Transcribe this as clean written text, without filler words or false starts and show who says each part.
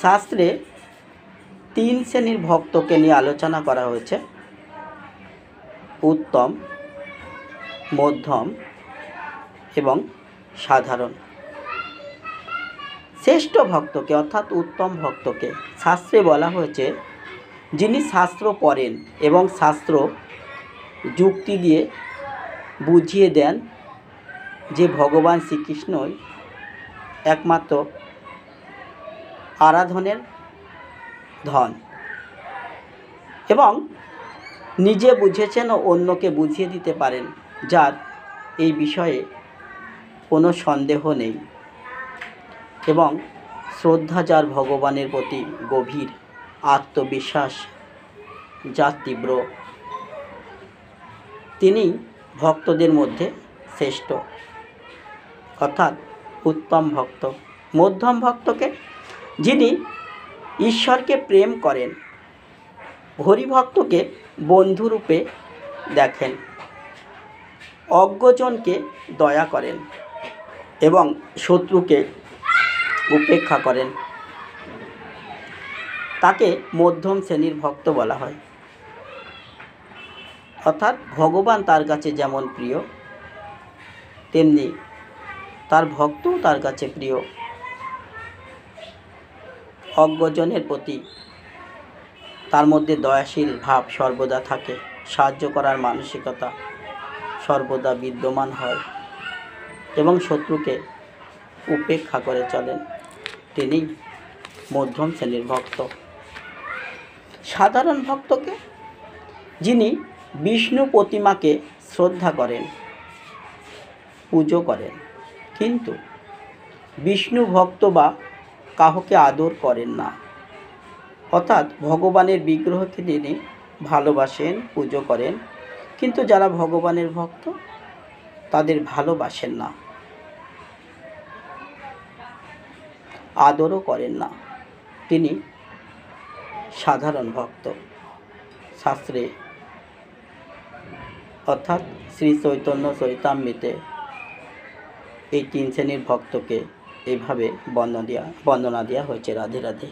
Speaker 1: শাস্ত্রে 3 শ্রেণীর ভক্তকে নিয়ে আলোচনা করা হয়েছে: উত্তম, মধ্যম এবং সাধারণ। শ্রেষ্ঠ ভক্তকে অর্থাৎ উত্তম ভক্তকে শাস্ত্রে বলা হয়েছে যিনি শাস্ত্র পড়েন এবং শাস্ত্র যুক্তি দিয়ে বুঝিয়ে দেন যে ভগবান শ্রীকৃষ্ণই একমাত্র আরাধনের ধন, এবং নিজে বুঝেছেন ও অন্যকে বুঝিয়ে দিতে পারেন, যার এই বিষয়ে কোনো সন্দেহ নেই, এবং শ্রদ্ধা যার ভগবানের প্রতি গভীর, আত্মবিশ্বাস যার তীব্র, তিনি ভক্তদের মধ্যে শ্রেষ্ঠ অর্থাৎ উত্তম ভক্ত। মধ্যম ভক্তকে যিনি ঈশ্বরকে প্রেম করেন, হরিভক্তকে বন্ধুরূপে দেখেন, অজ্ঞজনকে দয়া করেন এবং শত্রুকে উপেক্ষা করেন, তাকে মধ্যম শ্রেণীর ভক্ত বলা হয়। অর্থাৎ ভগবান তার কাছে যেমন প্রিয়, তেমনি তার ভক্তও তার কাছে প্রিয়। অজ্ঞজনের প্রতি তার মধ্যে দয়াশীল ভাব সর্বদা থাকে, সাহায্য করার মানসিকতা সর্বদা বিদ্যমান হয় এবং শত্রুকে উপেক্ষা করে চলেন। তিনি মধ্যম শ্রেণীর ভক্ত। সাধারণ ভক্তকে যিনি বিষ্ণু প্রতিমাকে শ্রদ্ধা করেন, পুজো করেন, কিন্তু বিষ্ণু ভক্ত বা কাউকে আদর করেন না, অর্থাৎ ভগবানের বিগ্রহকে তিনি ভালোবাসেন, পুজো করেন, কিন্তু যারা ভগবানের ভক্ত তাদের ভালোবাসেন না, আদরও করেন না, তিনি সাধারণ ভক্ত। শাস্ত্রে অর্থাৎ শ্রী চৈতন্য চরিতামৃতে এই 3 শ্রেণীর ভক্তকে এইভাবে বর্ণনা দেওয়া হয়েছে। রাধে রাধে।